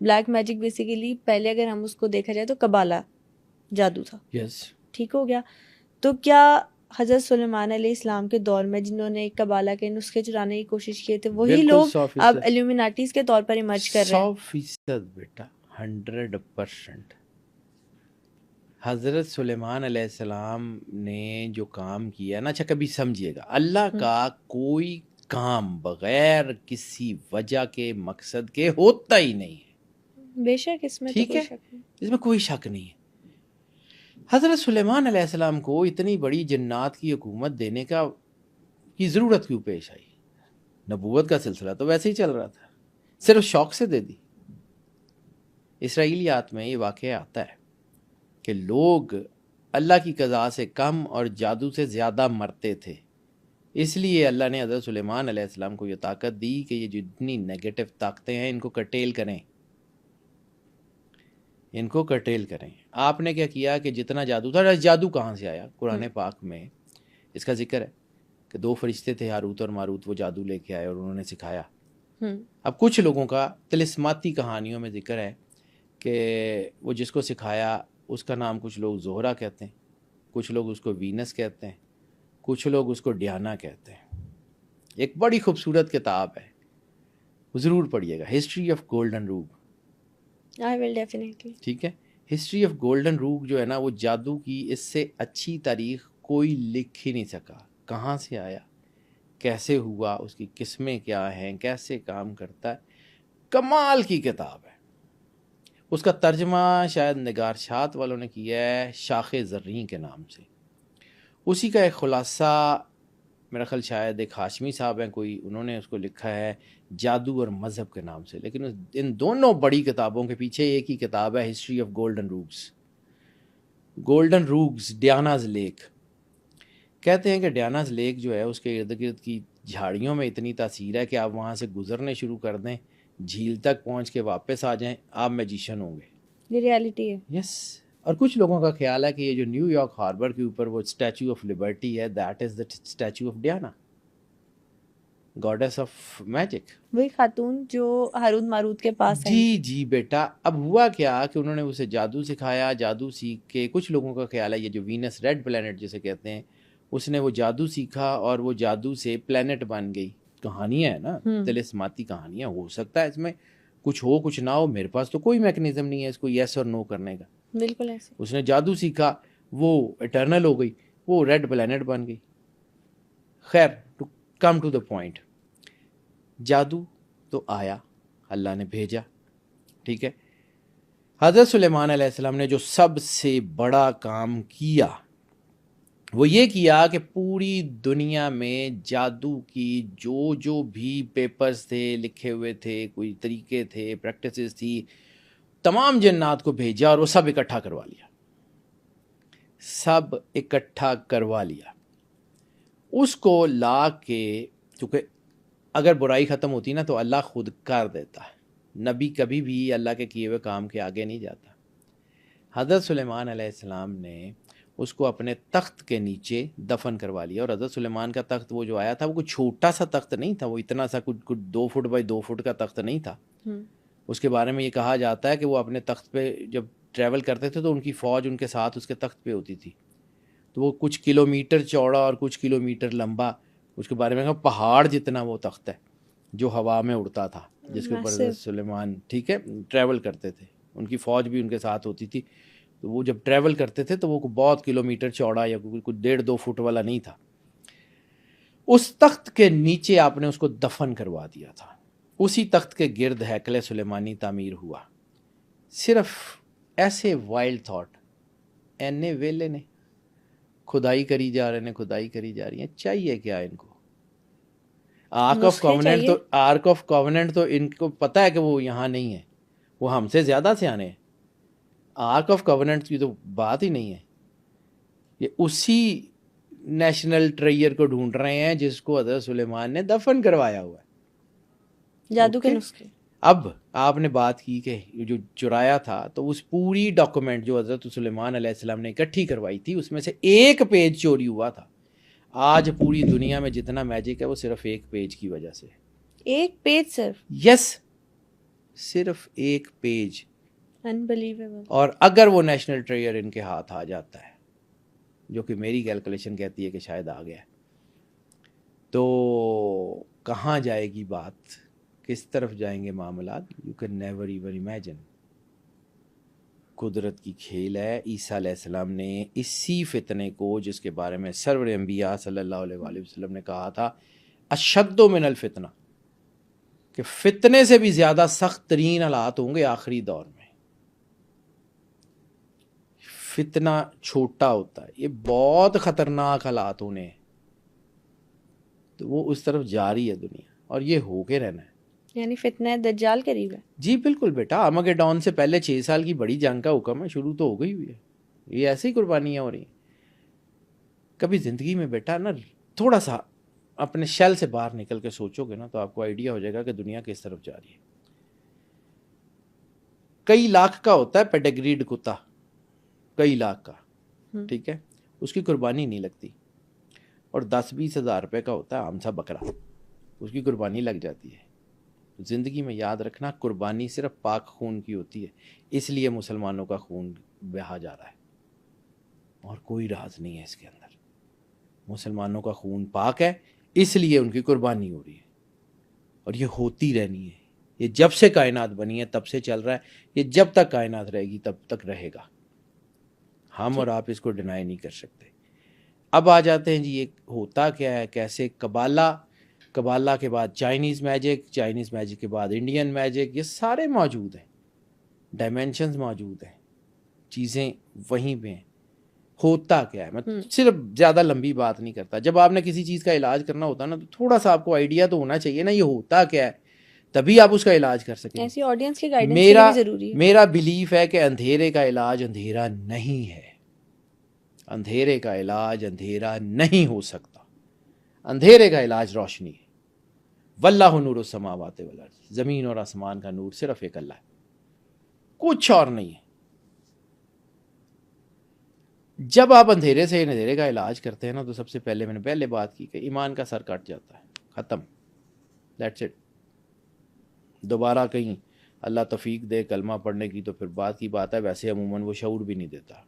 Black magic basically پہلے اگر ہم اس کو دیکھا جائے تو قبالہ جادو تھا. یس. ٹھیک ہو گیا. تو کیا حضرت سلیمان علیہ السلام کے دور میں جنہوں نے قبالہ کے نسخے چرانے کی کوشش کیے تھے وہی بالکل لوگ 100%. اب ایلومیناٹیز کے طور پر ایمرج کر رہے ہیں؟ 100% بیٹا 100%. حضرت سلیمان علیہ السلام نے جو کام کیا نا، اچھا کبھی سمجھیے گا، اللہ کا کوئی کام بغیر کسی وجہ کے مقصد کے ہوتا ہی نہیں ہے. بے شک اس میں تو ٹھیک کوئی ہے، شک نہیں. اس میں کوئی شک نہیں ہے. حضرت سلیمان علیہ السلام کو اتنی بڑی جنات کی حکومت دینے کی ضرورت کیوں پیش آئی؟ نبوت کا سلسلہ تو ویسے ہی چل رہا تھا، صرف شوق سے دے دی. اسرائیلیات میں یہ واقعہ آتا ہے کہ لوگ اللہ کی قضاء سے کم اور جادو سے زیادہ مرتے تھے، اس لیے اللہ نے حضرت سلیمان علیہ السلام کو یہ طاقت دی کہ یہ جتنی نیگیٹو طاقتیں ہیں ان کو کرٹیل کریں، ان کو کرٹیل کریں. آپ نے کیا کیا کہ جتنا جادو تھا، جادو کہاں سے آیا؟ قرآن پاک میں اس کا ذکر ہے کہ 2 فرشتے تھے ہاروت اور ماروت، وہ جادو لے کے آئے اور انہوں نے سکھایا. اب کچھ لوگوں کا طلسماتی کہانیوں میں ذکر ہے کہ وہ جس کو سکھایا اس کا نام کچھ لوگ زہرہ کہتے ہیں، کچھ لوگ اس کو وینس کہتے ہیں، کچھ لوگ اس کو ڈیانا کہتے ہیں. ایک بڑی خوبصورت کتاب ہے، ضرور پڑھیے گا، ہسٹری آف گولڈن روگ. I will definitely. ٹھیک ہے، ہسٹری آف گولڈن روگ جو ہے نا، وہ جادو کی اس سے اچھی تاریخ کوئی لکھ ہی نہیں سکا. کہاں سے آیا، کیسے ہوا، اس کی قسمیں کیا ہیں، کیسے کام کرتا ہے، کمال کی کتاب ہے. اس کا ترجمہ شاید نگار شات والوں نے کیا ہے شاخ زریں کے نام سے. اسی کا ایک خلاصہ میرا خیال شاید ایک ہاشمی صاحب ہیں کوئی، انہوں نے اس کو لکھا ہے جادو اور مذہب کے نام سے. لیکن ان دونوں بڑی کتابوں کے پیچھے ایک ہی کتاب ہے، history of golden rogues. Golden rogues Diana's lake. کہتے ہیں کہ ڈیاناز لیک جو ہے اس کے ارد گرد کی جھاڑیوں میں اتنی تاثیر ہے کہ آپ وہاں سے گزرنے شروع کر دیں، جھیل تک پہنچ کے واپس آ جائیں، آپ میجیشین ہوں گے. یہ ریالٹی ہے. یس. اور کچھ لوگوں کا خیال ہے کہ یہ جو نیو یارک ہاربر کے اوپر وہ اسٹیچو آف لبرٹی ہے، that is the statute of Diana, گاڈیس of magic. وہی خاتون جو ہاروت ماروت کے پاس ہے. جی بیٹا. اب ہوا کیا کہ انہوں نے اسے جادو سکھایا، جادو سیکھ کے کچھ لوگوں کا خیال ہے یہ جو وینس ریڈ پلینٹ جسے کہتے ہیں، اس نے وہ جادو سیکھا اور وہ جادو سے پلینٹ بن گئی. کہانیاں ہیں نا، طلسماتی کہانیاں، ہو سکتا ہے اس میں کچھ ہو کچھ نہ ہو. میرے پاس تو کوئی میکنزم نہیں ہے اس کو یس اور نو کرنے کا. بالکل ایسے. اس نے جادو سیکھا، وہ اٹرنل ہو گئی، وہ ریڈ پلینٹ بن گئی. خیر، to come to the point, جادو تو آیا، اللہ نے بھیجا. ٹھیک ہے، حضرت سلیمان علیہ السلام نے جو سب سے بڑا کام کیا وہ یہ کیا کہ پوری دنیا میں جادو کی جو بھی پیپرز تھے، لکھے ہوئے تھے، کوئی طریقے تھے، پریکٹسز تھی، تمام جنات کو بھیجا اور وہ سب اکٹھا کروا لیا. سب اکٹھا کروا لیا. اس کو لا کے، چونکہ اگر برائی ختم ہوتی نا تو اللہ خود کر دیتا ہے، نبی کبھی بھی اللہ کے کیے ہوئے کام کے آگے نہیں جاتا. حضرت سلیمان علیہ السلام نے اس کو اپنے تخت کے نیچے دفن کروا لیا. اور حضرت سلیمان کا تخت وہ جو آیا تھا وہ کوئی چھوٹا سا تخت نہیں تھا، وہ اتنا سا کچھ 2 فٹ بائی 2 فٹ کا تخت نہیں تھا. اس کے بارے میں یہ کہا جاتا ہے کہ وہ اپنے تخت پہ جب ٹریول کرتے تھے تو ان کی فوج ان کے ساتھ اس کے تخت پہ ہوتی تھی. تو وہ کچھ کلومیٹر چوڑا اور کچھ کلومیٹر لمبا، اس کے بارے میں کہا پہاڑ جتنا وہ تخت ہے جو ہوا میں اڑتا تھا، جس کے اوپر حضرت سلیمان ٹھیک ہے ٹریول کرتے تھے. ان کی فوج بھی ان کے ساتھ ہوتی تھی. تو وہ جب ٹریول کرتے تھے تو وہ بہت کلومیٹر چوڑا یا کچھ 1.5-2 فٹ والا نہیں تھا. اس تخت کے نیچے آپ نے اس کو دفن کروا دیا تھا. اسی تخت کے گرد ہیکل سلیمانی تعمیر ہوا. صرف ایسے وائلڈ تھاٹ، اینے ویلے نے کھدائی کری جا رہے ہیں، کھدائی کری جا رہی ہیں. چاہیے کیا ان کو؟ آرک آف کووننٹ تو ان کو پتہ ہے کہ وہ یہاں نہیں ہے، وہ ہم سے زیادہ سیانے ہیں. آرک آف کووننٹ کی تو بات ہی نہیں ہے. یہ اسی نیشنل ٹریئر کو ڈھونڈ رہے ہیں جس کو حضرت سلیمان نے دفن کروایا ہوا ہے جادو کے نسخے. اب آپ نے بات کی کہ جو چرایا تھا، تو اس پوری ڈاکومنٹ جو حضرت سلیمان علیہ السلام نے اکٹھی کروائی تھی اس میں سے ایک پیج چوری ہوا تھا. آج پوری دنیا میں جتنا میجک ہے وہ صرف ایک پیج کی وجہ سے. ایک پیج صرف؟ یس، صرف ایک پیج, انبلیویبل. اور اگر وہ نیشنل ٹریئر ان کے ہاتھ آ جاتا ہے, جو کہ میری کیلکولیشن کہتی ہے کہ شاید آ گیا, تو کہاں جائے گی بات, کس طرف جائیں گے معاملات, you can never even imagine. قدرت کی کھیل ہے. عیسیٰ علیہ السلام نے اسی فتنے کو, جس کے بارے میں سرور انبیاء صلی اللہ علیہ وآلہ وسلم نے کہا تھا اشد من الفتنہ, کہ فتنے سے بھی زیادہ سخت ترین حالات ہوں گے آخری دور میں. فتنہ چھوٹا ہوتا ہے, یہ بہت خطرناک حالات ہونے ہیں, تو وہ اس طرف جاری ہے دنیا, اور یہ ہو کے رہنا ہے. یعنی فتنہ دجال قریب ہے. جی بالکل بیٹا, آرمگیڈون سے پہلے 6 سال کی بڑی جنگ کا حکم ہے, شروع تو ہو گئی ہوئی ہے. یہ ایسی قربانیاں ہو رہی ہیں. کبھی زندگی میں بیٹا نا تھوڑا سا اپنے شیل سے باہر نکل کے سوچو گے نا, تو آپ کو آئیڈیا ہو جائے گا کہ دنیا کس طرف جا رہی ہے. کئی لاکھ کا ہوتا ہے پیڈگریڈ کتا, کئی لاکھ کا, ٹھیک ہے, اس کی قربانی نہیں لگتی. اور 10-20 ہزار روپے کا ہوتا ہے عام سا بکرا, اس کی قربانی لگ جاتی ہے. زندگی میں یاد رکھنا, قربانی صرف پاک خون کی ہوتی ہے, اس لیے مسلمانوں کا خون بہا جا رہا ہے, اور کوئی راز نہیں ہے اس کے اندر. مسلمانوں کا خون پاک ہے, اس لیے ان کی قربانی ہو رہی ہے, اور یہ ہوتی رہنی ہے. یہ جب سے کائنات بنی ہے تب سے چل رہا ہے, یہ جب تک کائنات رہے گی تب تک رہے گا. ہم اور آپ اس کو ڈینائی نہیں کر سکتے. اب آ جاتے ہیں جی یہ ہوتا کیا ہے, کیسے قبالہ کے بعد چائنیز میجک, چائنیز میجک کے بعد انڈین میجک, یہ سارے موجود ہیں, ڈائمینشنز موجود ہیں, چیزیں وہیں پہ ہیں. ہوتا کیا ہے, میں صرف زیادہ لمبی بات نہیں کرتا. جب آپ نے کسی چیز کا علاج کرنا ہوتا ہے نا, تو تھوڑا سا آپ کو آئیڈیا تو ہونا چاہیے نا یہ ہوتا کیا ہے, تبھی آپ اس کا علاج کر سکیں. ایسی آڈینس کی گائیڈنس کے لیے بھی ضروری ہے. میرا بلیف ہے کہ اندھیرے کا علاج اندھیرا نہیں ہے. اندھیرے کا علاج اندھیرا نہیں ہو سکتا. اندھیرے کا علاج روشنی ہے. واللہ نور السماوات والارض, زمین اور آسمان کا نور صرف ایک اللہ ہے, کچھ اور نہیں ہے. جب آپ اندھیرے سے اندھیرے کا علاج کرتے ہیں نا, تو سب سے پہلے میں نے پہلے بات کی کہ ایمان کا سر کٹ جاتا ہے, ختم, دیٹس اٹ. دوبارہ کہیں اللہ توفیق دے کلمہ پڑھنے کی تو پھر بات کی بات ہے, ویسے عموماً وہ شعور بھی نہیں دیتا.